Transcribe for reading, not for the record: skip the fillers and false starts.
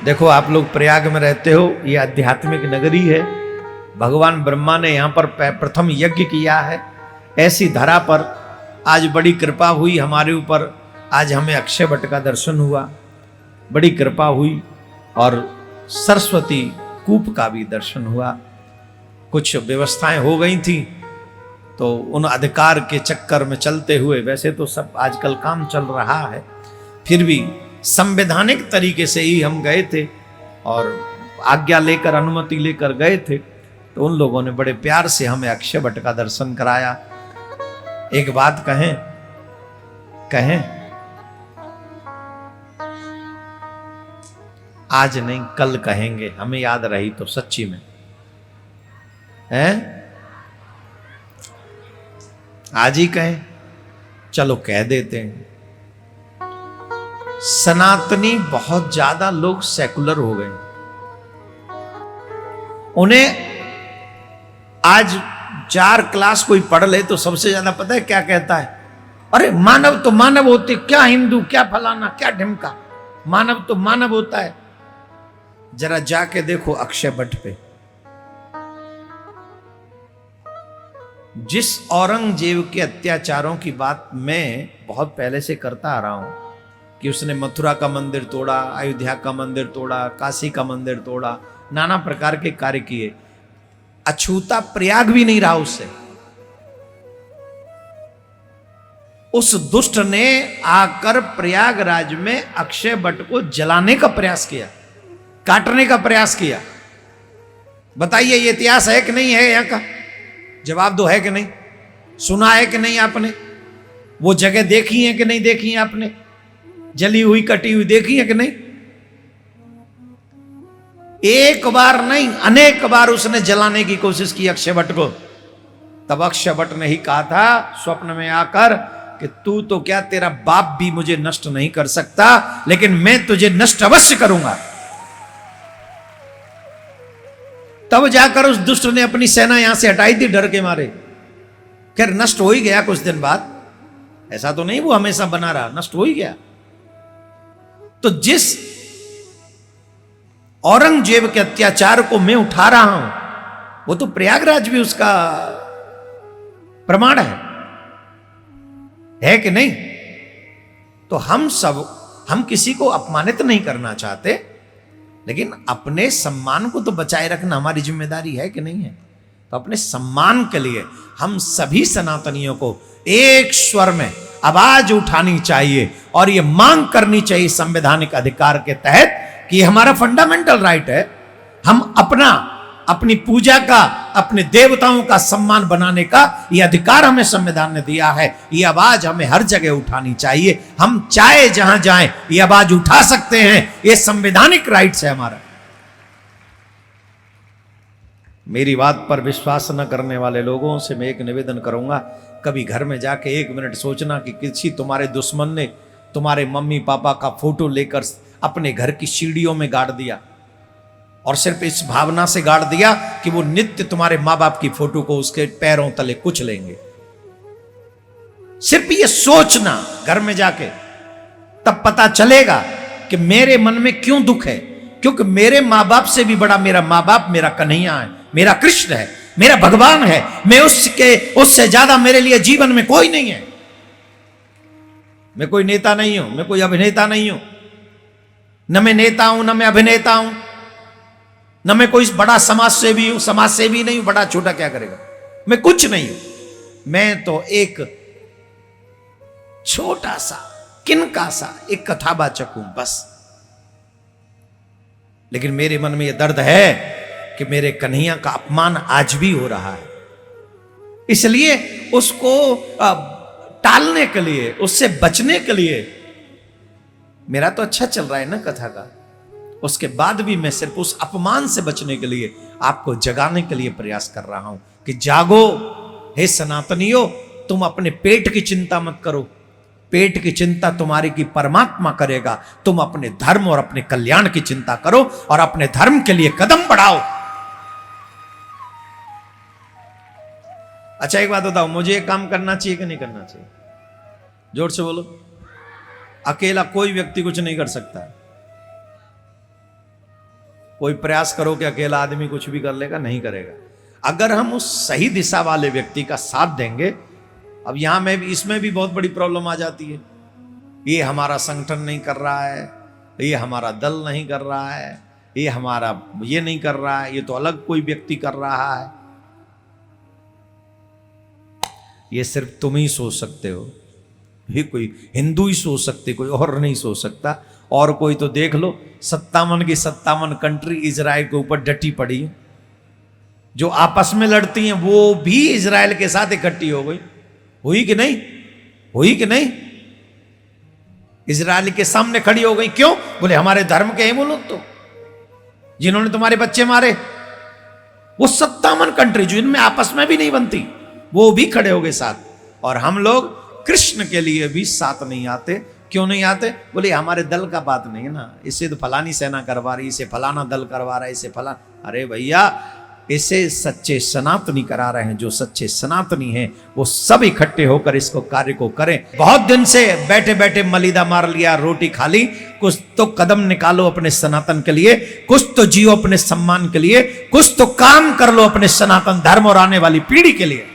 देखो आप लोग प्रयाग में रहते हो, ये आध्यात्मिक नगरी है। भगवान ब्रह्मा ने यहाँ पर प्रथम यज्ञ किया है। ऐसी धरा पर आज बड़ी कृपा हुई हमारे ऊपर। आज हमें अक्षय वट का दर्शन हुआ, बड़ी कृपा हुई, और सरस्वती कूप का भी दर्शन हुआ। कुछ व्यवस्थाएं हो गई थी तो उन अधिकार के चक्कर में चलते हुए, वैसे तो सब आजकल काम चल रहा है, फिर भी संवैधानिक तरीके से ही हम गए थे और आज्ञा लेकर, अनुमति लेकर गए थे। तो उन लोगों ने बड़े प्यार से हमें अक्षय वट का दर्शन कराया। एक बात कहें आज नहीं कल कहेंगे, हमें याद रही तो सच्ची में हैं, आज ही कहें, चलो कह देते हैं। सनातनी बहुत ज्यादा लोग सेकुलर हो गए। उन्हें आज 4 क्लास कोई पढ़ ले तो सबसे ज्यादा पता है क्या कहता है? अरे मानव तो मानव होते, क्या हिंदू, क्या फलाना, क्या ढिमका, मानव तो मानव होता है। जरा जाके देखो अक्षय वट पे, जिस औरंगजेब के अत्याचारों की बात मैं बहुत पहले से करता आ रहा हूं कि उसने मथुरा का मंदिर तोड़ा, अयोध्या का मंदिर तोड़ा, काशी का मंदिर तोड़ा, नाना प्रकार के कार्य किए, अछूता प्रयाग भी नहीं रहा उससे। उस दुष्ट ने आकर प्रयागराज में अक्षय वट को जलाने का प्रयास किया, काटने का प्रयास किया। बताइए ये इतिहास है कि नहीं है? यहां का जवाब दो, है कि नहीं? सुना है कि नहीं आपने? वो जगह देखी है कि नहीं देखी है आपने? जली हुई कटी हुई देखी है कि नहीं? एक बार नहीं, अनेक बार उसने जलाने की कोशिश की अक्षय वट को। तब अक्षय वट ने ही कहा था स्वप्न में आकर कि तू तो क्या, तेरा बाप भी मुझे नष्ट नहीं कर सकता, लेकिन मैं तुझे नष्ट अवश्य करूंगा। तब जाकर उस दुष्ट ने अपनी सेना यहां से हटाई थी डर के मारे। खैर नष्ट हो ही गया कुछ दिन बाद, ऐसा तो नहीं वो हमेशा बना रहा, नष्ट हो ही गया। तो जिस औरंगजेब के अत्याचार को मैं उठा रहा हूं, वो तो प्रयागराज भी उसका प्रमाण है कि नहीं? तो हम किसी को अपमानित नहीं करना चाहते, लेकिन अपने सम्मान को तो बचाए रखना हमारी जिम्मेदारी है कि नहीं है? तो अपने सम्मान के लिए हम सभी सनातनियों को एक स्वर में आवाज उठानी चाहिए और ये मांग करनी चाहिए संवैधानिक अधिकार के तहत कि हमारा फंडामेंटल राइट है। हम अपनी पूजा का, अपने देवताओं का सम्मान बनाने का ये अधिकार हमें संविधान ने दिया है। ये आवाज हमें हर जगह उठानी चाहिए। हम चाहे जहां जाएं ये आवाज उठा सकते हैं, ये संवैधानिक राइट है हमारा। मेरी बात पर विश्वास न करने वाले लोगों से मैं एक निवेदन करूंगा, कभी घर में जाके 1 मिनट सोचना कि किसी तुम्हारे दुश्मन ने तुम्हारे मम्मी पापा का फोटो लेकर अपने घर की सीढ़ियों में गाड़ दिया, और सिर्फ इस भावना से गाड़ दिया कि वो नित्य तुम्हारे मां बाप की फोटो को उसके पैरों तले कुचल लेंगे। सिर्फ ये सोचना घर में जाके, तब पता चलेगा कि मेरे मन में क्यों दुख है। क्योंकि मेरे मां बाप से भी बड़ा मेरा मां बाप मेरा कन्हैया है, मेरा कृष्ण है, मेरा भगवान है। मैं उससे ज्यादा मेरे लिए जीवन में कोई नहीं है। मैं कोई नेता नहीं हूं, मैं कोई अभिनेता नहीं हूं, न मैं नेता हूं, न मैं अभिनेता हूं, न मैं कोई बड़ा समाज सेवी हूं, समाज सेवी नहीं हूं। बड़ा छोटा क्या करेगा, मैं कुछ नहीं हूं। मैं तो एक छोटा सा, किनका सा एक कथावाचक हूं बस। लेकिन मेरे मन में यह दर्द है कि मेरे कन्हैया का अपमान आज भी हो रहा है। इसलिए उसको टालने के लिए, उससे बचने के लिए, मेरा तो अच्छा चल रहा है ना कथा का, उसके बाद भी मैं सिर्फ उस अपमान से बचने के लिए आपको जगाने के लिए प्रयास कर रहा हूं कि जागो हे सनातनियों, तुम अपने पेट की चिंता मत करो। पेट की चिंता तुम्हारी की परमात्मा करेगा। तुम अपने धर्म और अपने कल्याण की चिंता करो और अपने धर्म के लिए कदम बढ़ाओ। अच्छा एक बात बताओ, मुझे एक काम करना चाहिए कि नहीं करना चाहिए? जोर से बोलो। अकेला कोई व्यक्ति कुछ नहीं कर सकता। कोई प्रयास करो कि अकेला आदमी कुछ भी कर लेगा, नहीं करेगा। अगर हम उस सही दिशा वाले व्यक्ति का साथ देंगे, अब यहां में भी, इसमें भी बहुत बड़ी प्रॉब्लम आ जाती है। ये हमारा संगठन नहीं कर रहा है, ये हमारा दल नहीं कर रहा है, ये हमारा ये नहीं कर रहा है, ये तो अलग कोई व्यक्ति कर रहा है। ये सिर्फ तुम ही सोच सकते हो, ये कोई हिंदू ही सोच सकते, कोई और नहीं सोच सकता। और कोई तो देख लो, 57 की 57 कंट्री इजराइल के ऊपर डटी पड़ी है। जो आपस में लड़ती हैं वो भी इजराइल के साथ इकट्ठी हो गई। हुई कि नहीं? हुई कि नहीं? इजराइल के सामने खड़ी हो गई। क्यों? बोले हमारे धर्म के हैं वो लोग, तो जिन्होंने तुम्हारे बच्चे मारे, वो 57 कंट्री जो इनमें आपस में भी नहीं बनती, वो भी खड़े हो गए साथ। और हम लोग कृष्ण के लिए भी साथ नहीं आते। क्यों नहीं आते? बोले हमारे दल का बात नहीं है ना, इससे तो फलानी सेना करवा रही, इसे फलाना दल करवा रहा है, इसे फला। अरे भैया, इसे सच्चे सनातनी करा रहे हैं। जो सच्चे सनातनी हैं वो सब इकट्ठे होकर इसको कार्य को करें। बहुत दिन से बैठे बैठे मलीदा मार लिया, रोटी खा ली, कुछ तो कदम निकालो अपने सनातन के लिए, कुछ तो जियो अपने सम्मान के लिए, कुछ तो काम कर लो अपने सनातन धर्म और आने वाली पीढ़ी के लिए।